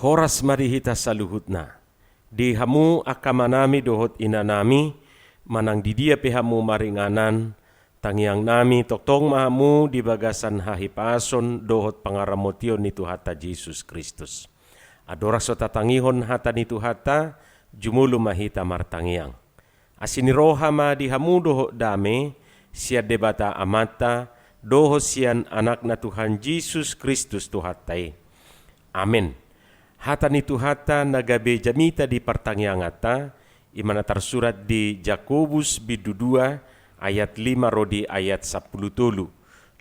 Horas marihita saluhutna. Di hamu akamanami dohot inanami, manang di dia pehamu maringanan, tangiang nami toktong mahamu di bagasan hahipason dohot pangaramotion ni Tuhata Jesus Kristus. Adora so tatangihon hata ni Tuhata, jumulu mahita martangiang. Asiniroha ma di hamu dohot dame, siya debata amata, dohot siyan anak na Tuhan Jesus Kristus Tuhatai. Amen. Hata ni Tuhata nagabe jamita di pertangiangata, imana tersurat di Jakobus bidu 2 ayat 5 rodi ayat 10 tolu.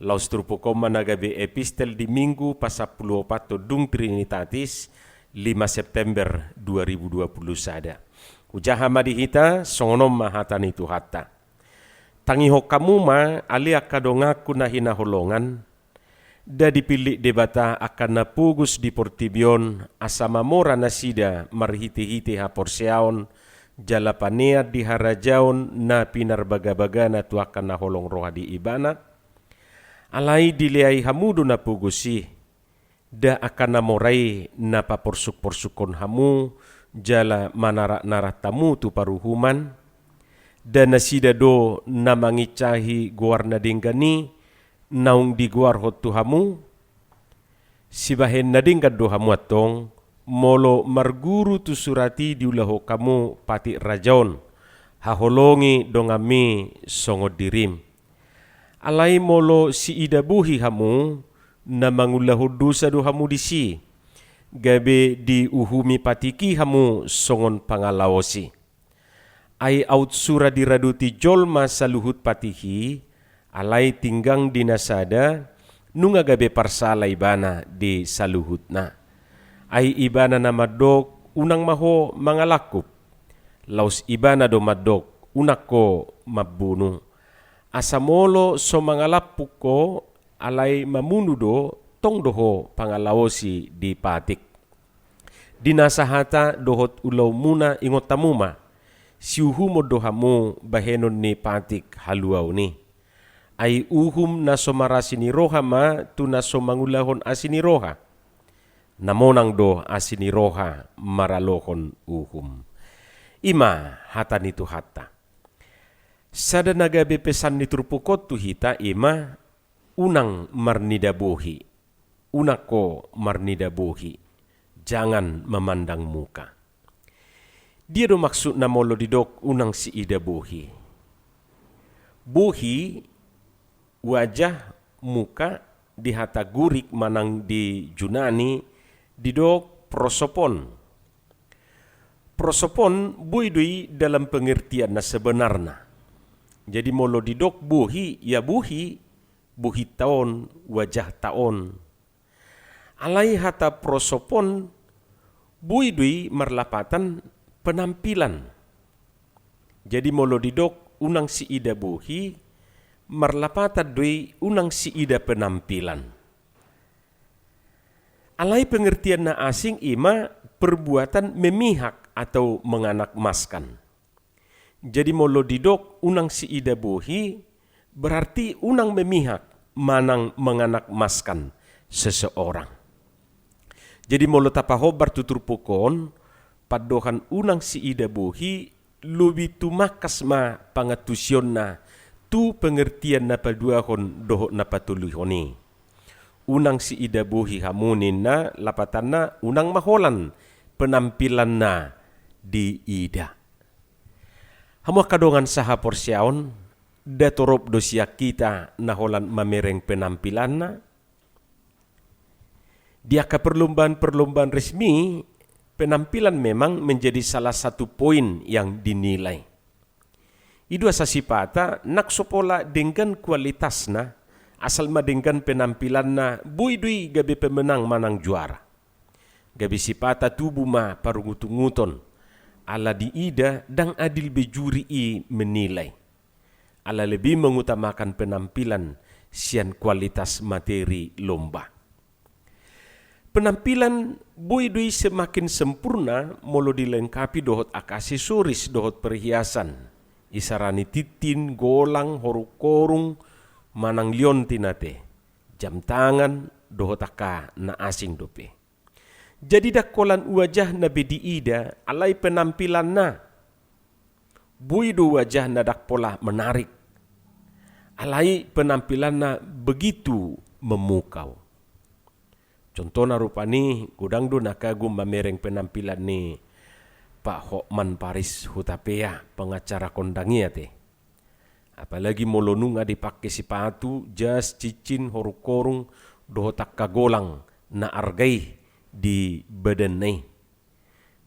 Laus trupukoma nagabe epistel di minggu pasapuluh pato dung Trinitatis 5 September 2020 sada. Ujaha madihita songonom mahata ni Tuhata. Tangiho kamu ma alia kadongaku na hinaholongan, da dipilih debata akan napugus di portibion asama mora nasida marhiti-hiti haporseaon jalapanea di harajaon na pinarbaga-baga na tuakan na holong roha di ibana alai diliai hamudu na pugusi da akan namorai na paporsuk-porsukon hamu jala manarak-narak tamu tu paruhuman da nasida do na mangicahi guarna dinggani naung diguar hot tuhamu, sibahen nadingkat dohamu atong, molo marguru tu surati diulaho kamu pati rajaon, haholongi dongami songod dirim. Alai molo si idabuhi hamu, na mangulahu dosa dohamu disi, gabe di uhumi patiki hamu songon pangalawosi. Ai aut sura diraduti jolma saluhut patihi, alai tinggang dinasada nunga gabe parsala ibana di saluhutna. Ai ibana na madok unang maho mangalakup. Laus ibana do madok unako mabunu. Asamolo so mangalapuk ko alai mamunudo tong doho pangalawosi di patik. Dinasahata dohot ulaw muna ingot tamuma. Siuhumo dohamu bahenon ni patik haluaw ni. Ai uhum na somarasi ni roha ma tu na somangulahon asini roha. Namonang do asini roha maralohon uhum. Ima hata ni Tuhata. Sada nagabe pesan ni trupukot tu hita ima unang marnidabuhi. Unako marnidabuhi. Jangan memandang muka. Dia do maksud na molo didok unang si idabuhi. Buhi wajah muka di hata gurik manang di Junani didok prosopon. Prosopon buidui dalam pengertian na sebenarnya. Jadi molo didok buhi ya buhi taon wajah taon. Alai hata prosopon buidui merlapatan penampilan. Jadi molo didok unang si ida buhi marlapata dui unang si ida penampilan. Alai pengertian na asing ima perbuatan memihak atau menganakmaskan. Jadi molo didok unang si ida buhi berarti unang memihak manang menganakmaskan seseorang. Jadi molo tapahobar tutur pukon padohan unang si ida buhi lubi tumakas ma pangatusyon na tu pengertian na paduahon doho na patuluhoni. Unang si ida buhi hamunin na lapatan na unang maholan penampilan na di ida. Hamu kadongan saha porsyaon datorop dosia kita naholan mamereng penampilan na. Dia ke perlombaan resmi, penampilan memang menjadi salah satu poin yang dinilai. Idua sasipata naksopola dengan kualitasna asal madenggan penampilanna buidui gabi pemenang manang juara. Gabi sipata tubuh ma parungutunguton ala di ida dan adil bejuri i menilai. Ala lebih mengutamakan penampilan sian kualitas materi lomba. Penampilan buidui semakin sempurna molo dilengkapi dohot aksesoris dohot perhiasan. Isarani titin, golang, horukorung, manang lion tinate, jam tangan, dohotaka na asing dope. Jadi dakolan wajah na bediida alai penampilan na. Buidu wajah na dakpola menarik. Alai penampilan na begitu memukau. Contohnya rupa ni gudang do nakagum mamereng penampilan ni Pak Hokman Paris Hutapea pengacara kondangia te. Apalagi molonunga dipakai sepatu, jas, cicin, horukorung, dohotak kagolang na argai di badan nai.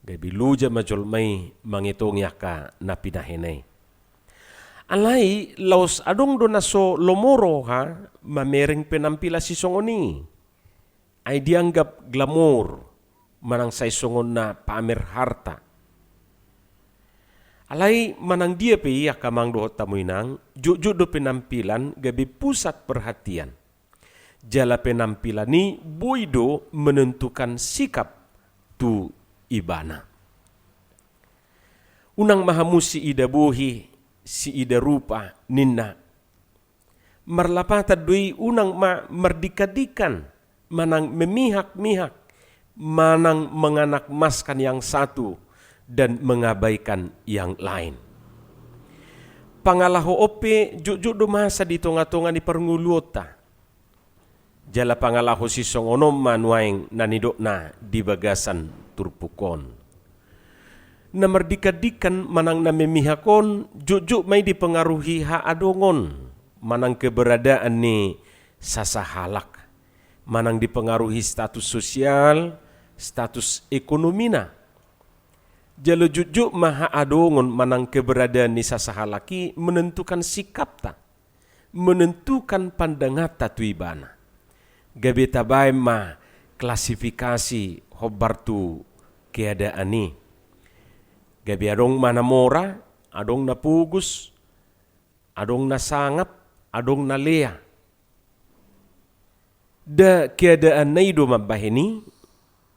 Gabi luja majol mai mangitong yaka na pinahinay. Alai laos adong do naso lomoro ha mamereng penampila si songoni. Ay dianggap glamour manang say songon na pamer harta. Alai manang dia pe yaka mang dohot tamuinang jujud do penampilan gabi pusat perhatian. Jala penampilan ni buido menentukan sikap tu ibana. Unang mahamusi ida buhi si ida rupa ninna. Marlapata dui unang merdikadikan manang memihak-mihak, manang menganakmaskan yang satu dan mengabaikan yang lain. Pangalaho ope jujud do masa di tonga-tonga ni pernguluota. Jala pangalaho si songonom manuaing nanidok na di bagasan turpukon. Na merdikadikan manang na memihakon jujud may dipengaruhi haadongon manang keberadaan ni sasahalak. Manang dipengaruhi status sosial, status ekonomina. Jalo jujud maha adongon manang keberadaan ni sasahalaki menentukan sikap ta, menentukan pandangata tu ibana. Gabi tabay ma klasifikasi hobar tu keadaan ni. Gabi adong manamora, adong napugus, adong nasangap, adong nalea. Da keadaan na ido mabahini,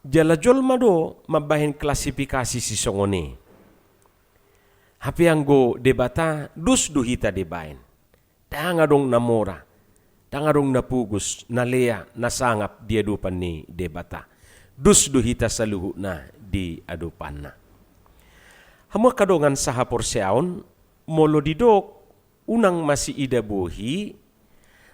jalajol mado mabahin klasifikasi si songoni. Hapi anggo debata dus duhita debain. Tangadong namora, tangadong napugus, nalea, nasangap di adupan ni debata. Dus duhita saluhu na di adupan na. Hamu kadongan sahapor seaon, molo didok unang masih ida buhi,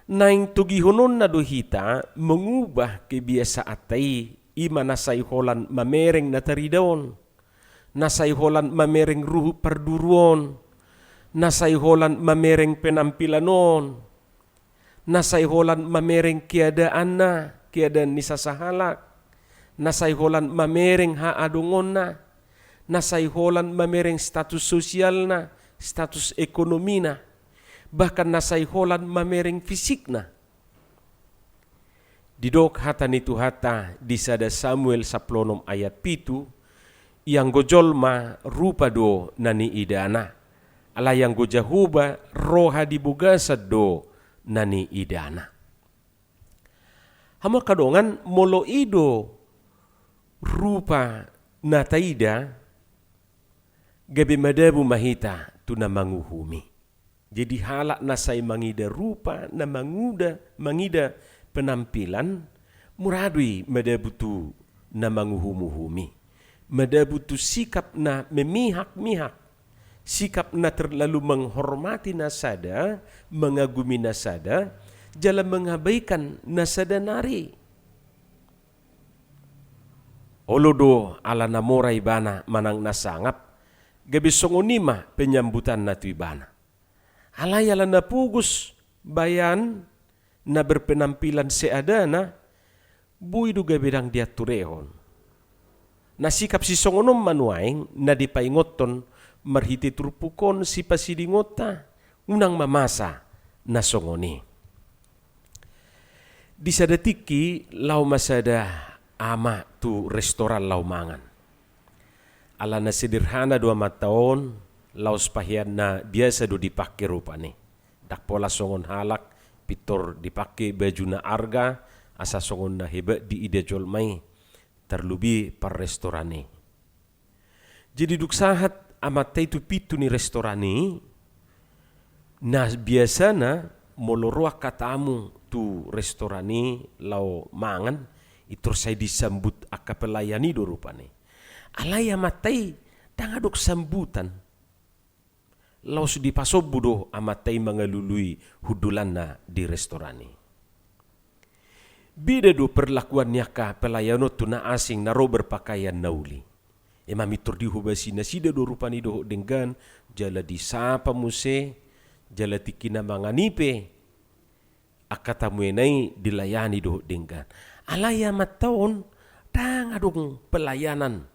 naing tugihonon na duhita mengubah kebiasaan tay ima nasayholan mamereng nataridon, nasayholan mamereng ruhu perduruon, nasayholan mamereng penampilanon, nasayholan mamereng keadaan ni sasahalak, nasayholan mamereng haadungon na, nasayholan mamereng status sosial na, status ekonomi na, bahkan nasayholan mamereng fisik na. Didok hata nitu hata di sada Samuel 10 ayat 7 yang gojolma rupa do nani idana. Ala yang gojahuba roha dibugasa do nani idana. Hama kadongan molo ido rupa nataida gabi madabu mahita tu na manguhumi. Jadi halak nasay mangida rupa na mangida penampilan muradui madabutu na manguhumuhumi. Madabutu sikap na memihak-mihak. Sikap na terlalu menghormati nasada, mengagumi nasada, jala mengabaikan nasada nari. Olodo ala namora ibana manang nasangap, gabi songonima penyambutan na tu ibana. Alayala na pugus bayan na berpenampilan seadana, buidu gabirang dia turehon. Nasikap si songonom manuaing na dipaingoton marhiti turpukon si pasidingota unang mamasa na songoni. Di sadatiki lau masada ama tu restoran lau mangan. Ala na sederhana 2 tahun laos pahian na biasa do dipakai rupane. Dakpola songon halak, pitor dipakai baju na arga, asa songon na heba di ide jol mai, terlubi par restorane. Jadi duk sahat amat itu pitu ni restorane, nah biasa na moloroa katamu tu restorane lau mangan, Itur saya disambut aka pelayani do rupane. Alaya matai dangadok sambutan. Laos di pasobu do amatai mangalului hudulanna di restorani. Bida do perlakuannya ka pelayano tuna asing naro berpakaian nauli. Mamitur di hubasi nasida do rupani do denggan jala disapa muse jala tikina manganipe akatamuenai dilayani do denggan. Alaya mataon dangadong pelayanan.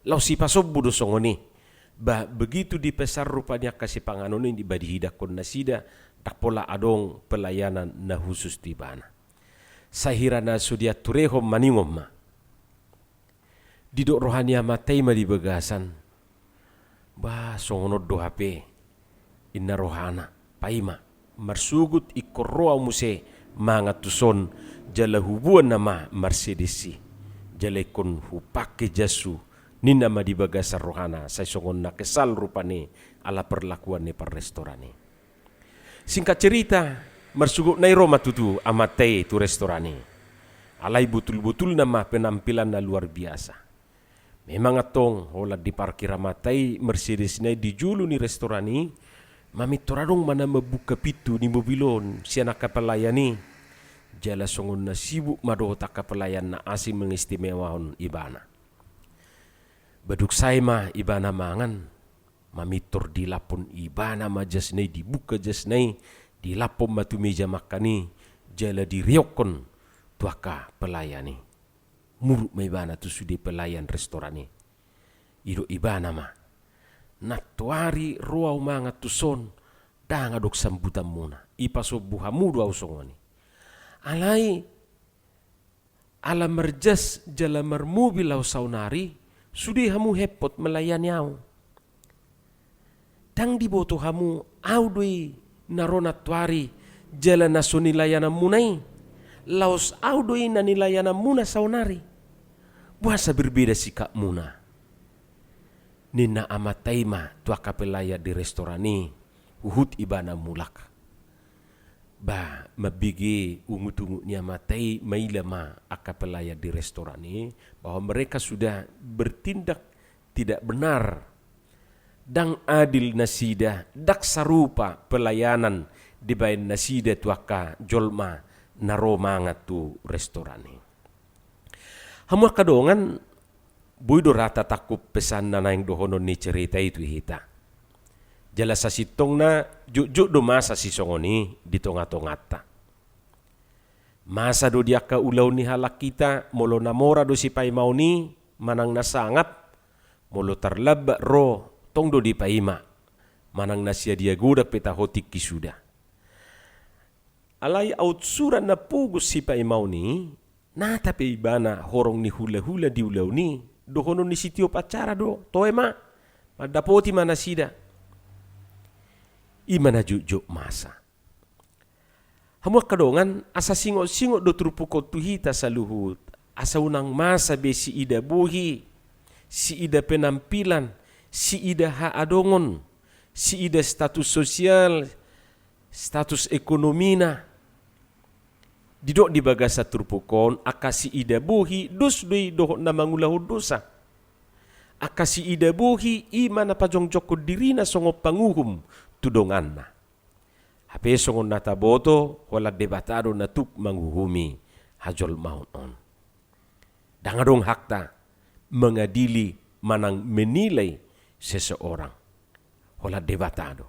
Lau si pasobu do songoni. Begitu dipesar rupanya kasih panganon ini badihidakon nasida tak pola adong pelayanan na khusus di bana. Sahirana sudia turehom maningom ma. Didok rohania matai ma di bagasan. Songonod do hape. Inna rohana paima. Marsugut ikorroa muse mangatuson jala hubuan nama Mercedesi. Jala ikon hupake jasu. Nina ma di bagasar rohana say songon na kesal rupane ala perlakuan ni per restorane. Singkat cerita, marsugo na Roma tutu amatay tu restorane. Alay butul-butul nama penampilan na luar biasa. Memang atong hola di parkir amatay Mercedes na di julu ni restorani, mamitoradong mana mabuka pitu ni mobilon siya nakapalayani. Jala songon na sibuk madota kapalayan na asing mengistimewahon ibana. Baduk sayma ibana mangan, mamitor di lapon ibana majas nay dibuka jas nay di lapon matu meja makani jala di riokon tuaka pelayani. Muruk ma ibana tu sudi pelayan restorani. Ido ibana ma. Natuari roa umanga tuson dangadok sambutan muna. Ipaso buhamu dua usongoni. Alai ala merjas jala mermobil lau saunari sudi hamu hepot melayani au. Tang diboto hamu au doi narona tuari jala naso nilayana munai. Laos au doi na nilayana muna saunari. Buasa berbeda sikap muna. Nina amataima tuaka pelaya di restorani. Uhut ibana mulak. Mabigi ungut-ungutnya matai mailama akapelaya di restoran ini bahwa mereka sudah bertindak tidak benar dan adil nasida dak sarupa pelayanan di bain nasida tuaka jolma naromanga tu restoran ini. Hamu kadongan buido rata takup pesan na yang dohonon ni cerita itu hita. Jala sa sitong na juk do masa si songoni di tonga-tongata. Masa do dia ka ulaw ni halak kita molo namora do si paimau ni manang nasangap molo tarlaba ro tong do di paima manang nasya dia guda peta hotik kisuda. Alay outsuran na pugus si paimau ni na tapi ibana horong ni hula-hula di ulaw ni dohono ni sitio pacara do toema madapoti mana sida. Imana jujuk masa. Hamu kadongan asa singo-singo do trupukot tuhita sa luhut. Asa unang masa be si ida buhi, si ida penampilan, si ida haadongon, si ida status sosial, status ekonomina. Didok di bagasa trupukon akasi ida buhi dus dui dohok na mangulahu dosa. Akasi ida buhi imana pajongjoko dirina songo panguhum tudongan na. Hape songon nataboto wala debatado na tuk manghuhumi hajol maun on. Dangadong hakta mengadili manang menilai seseorang. Wala debatado.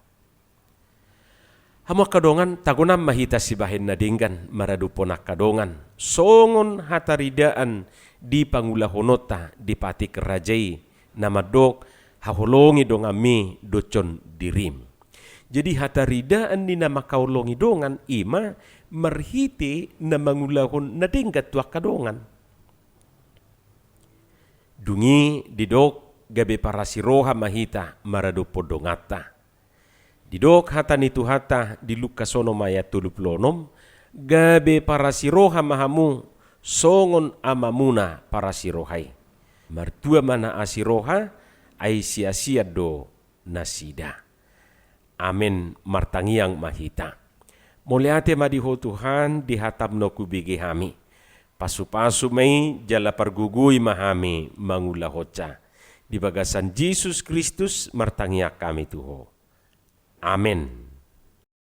Hamu kadongan tagunam mahita si bahin na dinggan maraduponak kadongan. Songon hataridaan di pangulahonota di pati kerajai namadok haholongi dongami docon dirim. Jadi hataridaan ni nama kaulongi dongan ima merhiti na mangulahon na dinggat tuak kadongan. Dungi didok gabe para siroha mahita marado podongata. Didok hata nitu hata di Lukasono maya tuluplonom gabe para siroha mahamu songon amamuna para sirohai. Martua mana asiroha ai sia-sia do nasida. Amin martangiang mahita. Muliate madiho Tuhan dihatam no kubigi hami. Pasu-pasu may jala parguguy mahami mangulahotsa. Di bagasan Jesus Kristus martangyak kami tuho. Amen.